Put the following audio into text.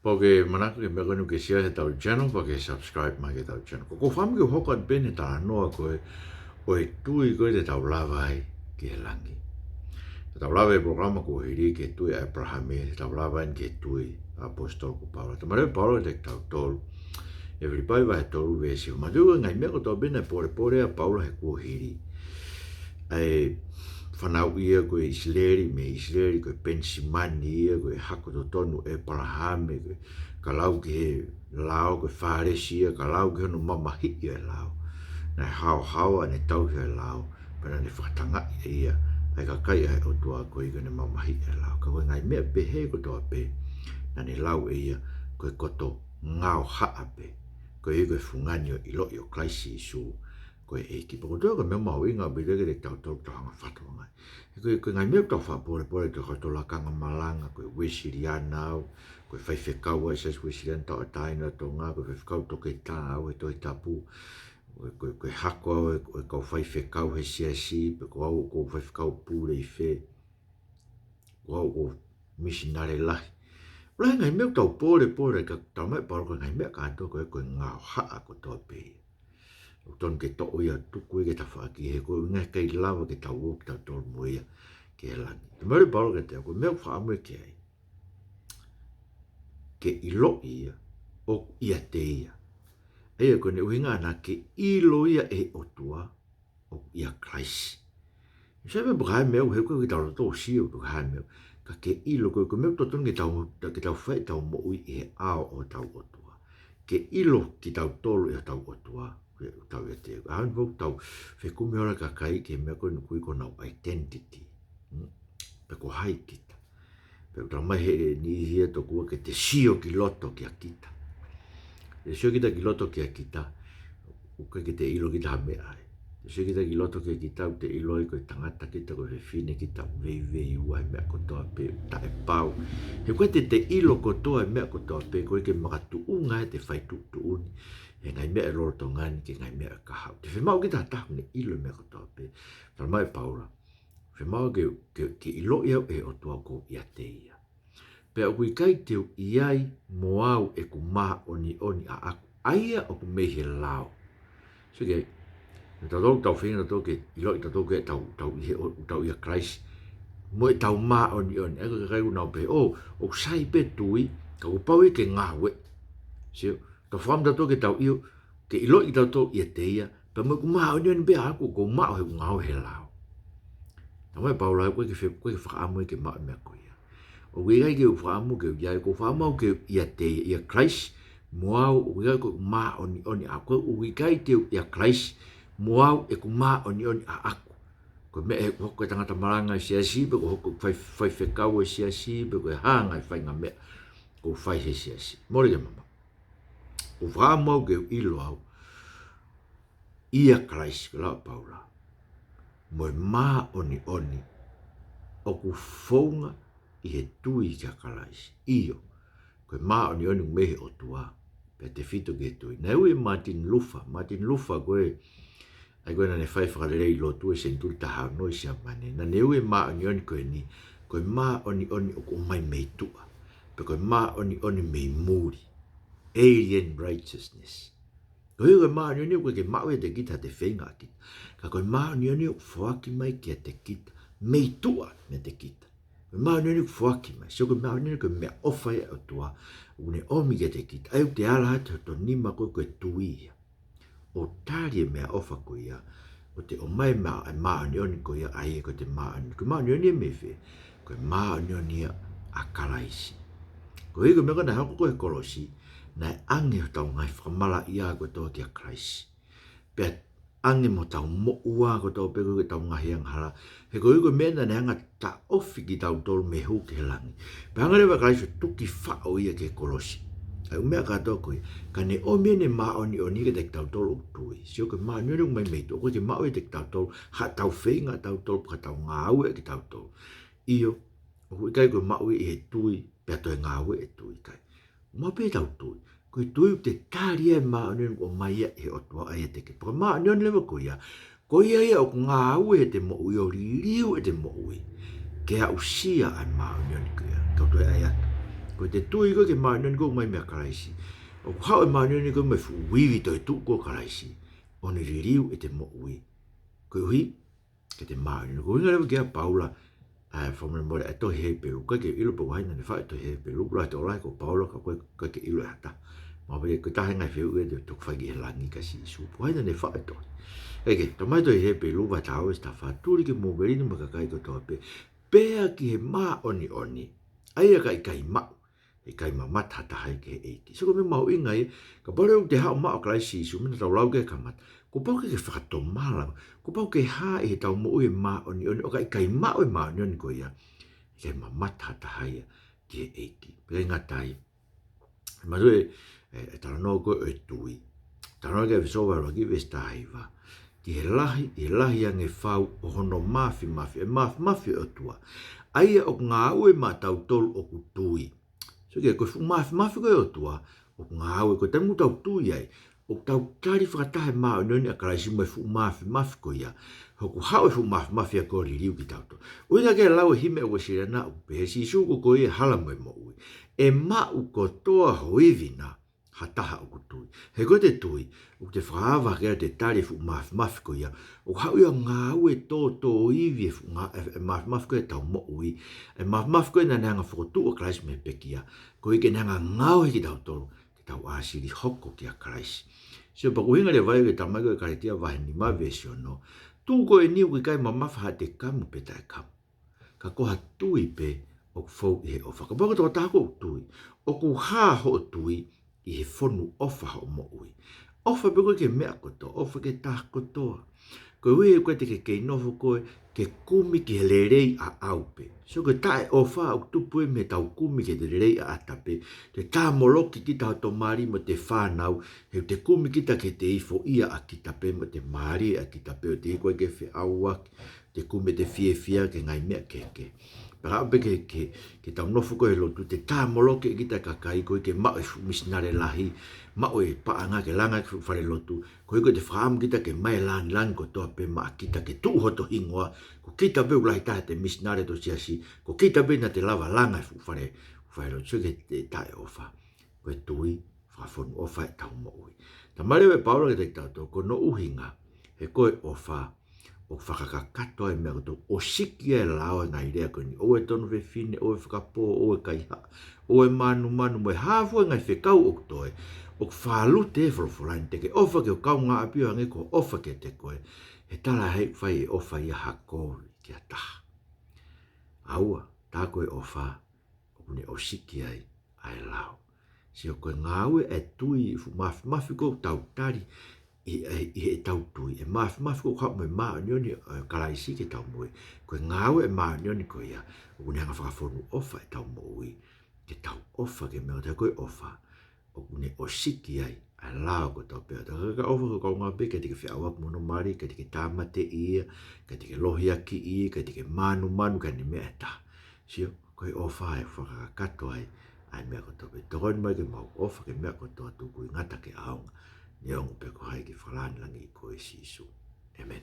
Porque manako ke meko ke share he tau channel porque subscribe mai ke tau channel. Ko fam ke hoko at bene ta noa ko e tui ko te tau lava ai ke langi. Te tau lava e programa ko hiri ke tui Abraham e tau lava ke tui apostol ko Paulo. Te mare Paulo te tau tolu. E vripai vai tolu vesi. Ma tu ngai meko to bene pore a Paulo he ko hiri. Ai whanau ia koe Isleri me Isleri koe Pensimani ia koe hako to tonu e Parahame koe ka lau ki he lao koe Wharesi ia ka lau ki honu mamahi ia e lao na hao hao ane tau ia e lao pera ne whakatanga ia ai ka kai ai o tua koe i kone mamahi ia e lao ka koe ngai mea pe he ko toa pe na ne lau e ia koe koto ngao haa pe koe i koe funganio i lo i o klaisi isu koe e ki poko toa ka mea mau inga bidege de tau tau tau hanga whatua ngai. Koe ngai mea tau whapore pore te kato la kanga malanga, koe wesiriana au, koe whaiwhekau ai sas wesiriana tau ataina tau ngā, koe whaiwhekau toke tā au e toi tapu, koe hako au e kau whaiwhekau he siasi, pe ko au ko whaiwhekau pūre i whē, ko au ko misinare lahi. Rai ngai mea tau pore ka tau mai paro koe ngai mea kātou koe ngāo haa ko toa pēi. Ton ke to ia tuku ke ta fa ki he ko nga kai lava ke ta wo ta tol moia ke la te mare palo ke te ko me fa mo ke ai ke ilo ia o ia te ia e ko ne winga na ke ilo ia e o tua o ia Christ se me bra me o he ko ke ta to si o ka me ka ke ilo ko me to ton ke ta fa ta mo e a o ta o tua ke ilo ki ta tolo e ta o tua tau e te ahan vau tau whekumi ora ka kai ke mea koe nukui ko nau identity pe ko hai kita pe tau mai he ni hia to kua ke te sio ki loto ki a kita te sio kita ki loto ki a kita uka ke te ilo kita hame ai te sio kita ki loto ki a kita u te ilo i koe tangata kita koe whine kita vei ua mea kotoa pe ta e pau he koe te ilo kotoa mea kotoa pe koe ke makatu unga he te whai tu uni e ngai mea e loro tō ngani ke ngai mea ka hau. Te whemau ki tā tahu ne ilo mea ko tō pe. Tara mai paura. Whemau ke ilo iau e o tō ko ia te ia. Pe o kui kai teo iai mo au e ku maha oni a aku. Aia o ku mehe lao. So ke, tau tau whenga tō ke ilo i tau ke tau ia Christ. Mo e tau maha oni. Eko ke kai unau pe. O sai pe tui. Ka upau i ke ngā we. Sio. Ka wham tato ke tau iyo, ke ilo i tato ia te ia, pa mo ku maha o nion bea aku, ko maha he ngau he lao. Na mai paula koe ke whakaamu ke maha mea koe ia. O wigai ke whaamu ke iai, ko whaamau ke ia te ia Christ, moau, o wigai ko maha oni a koe, o wigai te ia Christ, moau e ku maha oni a aku. Ko mea he hoko e tangata maranga i siasi, pe ko hoko whai whekau e siasi, pe ko e hanga i whai ngā mea, ko whai he siasi. Mori ke mama. O whaamau ke ilo au, ia Christ ke lau paula, mo e maa oni, o ku whaunga i he tui kia Christ, iyo, ko e maa oni mehe o tua, pe te whito ke tui. Nau e Martin Luther koe, ai koe na ne whai whakarerei lo tue sen tuli taha noi sia mane, na neu e maa oni koe ni, ko e maa oni o ku mai mei tua, pe ko e maa oni mei muri, alien righteousness. Ko hiu koe maa nioni koe ke maue te kita te whenga kita. Ka koe maa nioni o whaki mai kia te kita. Mei tua me te kita. Koe maa nioni o whaki mai. So koe maa nioni koe mea ofai o tua. Une omi kia te kita. Ai te ala hata to nima koe koe tuia. O tari e mea ofa koe ia. O te o mai maa nioni koe ia ai e koe te maa nioni. Koe maa nioni e me whe. Koe maa nioni a karaisi. Ko hiu koe mea kona hako koe kolosi. Na ange o tau ngai whamala ia ko tō kia Christ. Pea ange mo tau mo ua ko tō peko ki tau ngahi ang hala. He ko iko mena ne anga ta ofi ki tau tolu me hu ke langi. Pea anga rewa Christ tuki whao ia ke kolosi. Ai umea kato koe. Ka ne o mene maa oni ke te tau tolu tui. Sio ke maa nioni mai mei tō. Ko te maa oi te tau tolu. Ha tau whenga tau tolu. Ka tau ngā ue ke tau tolu. Iyo. O hui kai koe maa oi e he tui. Pea toi ngā ue e tui kai. Mā pe tau tui. Koe tui te tāria e maa onion o mai e o tua ai e teke. Paka maa onion lewa koe ia. Koe ia o ngā ue e te mo ui o riu e te mo ui. Ke a usia ai maa onion koe ia. Kau toi ai atu. Ko te tui ko ke maunioni ko mai mea karaisi. O ku hao e maunioni ko mai fu wiwi toi tu ko karaisi. O ni ririu e te mo ui. Ko hui, ke te maunioni. Ko inga lewa kia Paula, whamana more e tohi hei peru. Koe ke ilo pa wahaina ne whae tohi hei peru. Ula te olai ko Paula ka koe ke ilo e hata. Ma pake koe tahe ngai whiu e te tuk whaiki he langi ka si isu. Wahaina ne whae tohi. Eke, tamai tohi hei peru wa tau e sta whaturi ke mō merino maka kai ko toa pe. Pea ki he maa oni oni. Aia ka i kai mau. E kai mamata tahai ke eiti. Siko me mau inga e, ka pare o te hao maa klai si isu, mina tau lau ke kamata. Ko pau ke whakato malau, ko pau ke haa e tau mo ue maa oni oni, o ka i kai maa ue maa oni oni ko ia. I kai mamata tahai ke eiti. Pere ngatai. Maru e tala no ko e tui. Tala no ke visowa roki vestaiva. Ki he lahi ange whau o hono mafi, e mafi o tua. Aia o ngā ue maa tau tolu o ku tui. So ke koe mafi koe o tua, o ngā haue koe taimu tau tui ai, o tau tari whakatahe maa o noni a karaisi mai fu mafi koe ia, hoku hao fu mafi a koe ririu ki tau to. O inga ke lau e hime o wasirana, o pehe si suko koe e hala moe mo ui. E maa u ko toa hoivina, hataha o ku tui. He koe te tui, o te whaawa kea te tari fu mafi koe ia, o hao ia ngā ue tō iwi e fu mafi koe tau mo ui, e mafi koe na neanga whakotu o karaisi me pekia, ko ike nanga ngau hiki tau tolu, te tau asiri hoko ki a karaisi. So pa kuhinga le vai ke tamai koe karetia vahe ni ma vesio no, tū koe niu ki kai mamafa ha te kamu pe tai kamu. Ka koha tui pe o fau i he ofa. Ka pako tō tāko o tui, o ku haa ho o tui i he whonu ofa ho mo ui. Ofa pe koe ke mea koto, ofa ke tā kotoa. Koe ui e koe te ke kei nofo koe, ke kumi ki he lerei a aupe. So ke tae ofa au tupu e me tau kumi ke te lerei a atape, te tā moloki kita o tō maari mo te whānau, he te kumi kita ke te ifo ia a kita pe mo te maari a kita pe o te koe ke whi aua, te kumi te fia ke ngai mea keke. Para ape ke tau nofo koe lotu, te tā moloki kita kakai koe ke mao e fumisinare lahi, mao e paanga ke langa ke whare lotu, koe koe te whaamu kita ke mai lan ko toa pe maa kita ke tūhoto hingoa, ko kita pe ulahi tahe te misinare to siasi, ko kita pe na te lava langa e whare lotu, so ke te tae ofa, koe tui, whafonu ofa e tau mo ui. Ta marewe Paula ke te tauto, ko no uhinga, he koe ofa, o whakakakato e mea koto, o siki e lao e ngai rea koe ni, o e tonu we fine, o e whakapo, o e kaiha, o e manu, mo e hafu e ngai whekau o ktoe, o whalu te e whalofolain, te ke ofa ke o kau ngā apio hange ko ofa ke te koe, he tala hei whai e ofa ia hakori ki a taha. Aua, tā koe ofa, o kune o siki ai, ai lao. Si o koe ngāue e tui, fu mafi ko tau tari, i e tau tui, e mafi ko kau mai maa nioni karaisi ke tau moe, koe ngāue e maa nioni koe ia, o kune hanga whakafonu ofa e tau moe, ke tau ofa ke mea, te koe ofa, o kune o siki ai, ai lao ko tau pēo. Tā ka ofa ko kau ngā pe, ke te ke whiawak mono mari, ke te ke tāmate ia, ke te ke lohi aki ia, ke te ke manu, ka ni mea e tā. Sio, koe ofa e whakakato ai, ai mea ko tau pe. Tokoi ni mai ke mau ofa ke mea ko tau tuku i ngata ke aonga. Ni ongo pe ko hai ki whalani langi i koe sisu. Amen.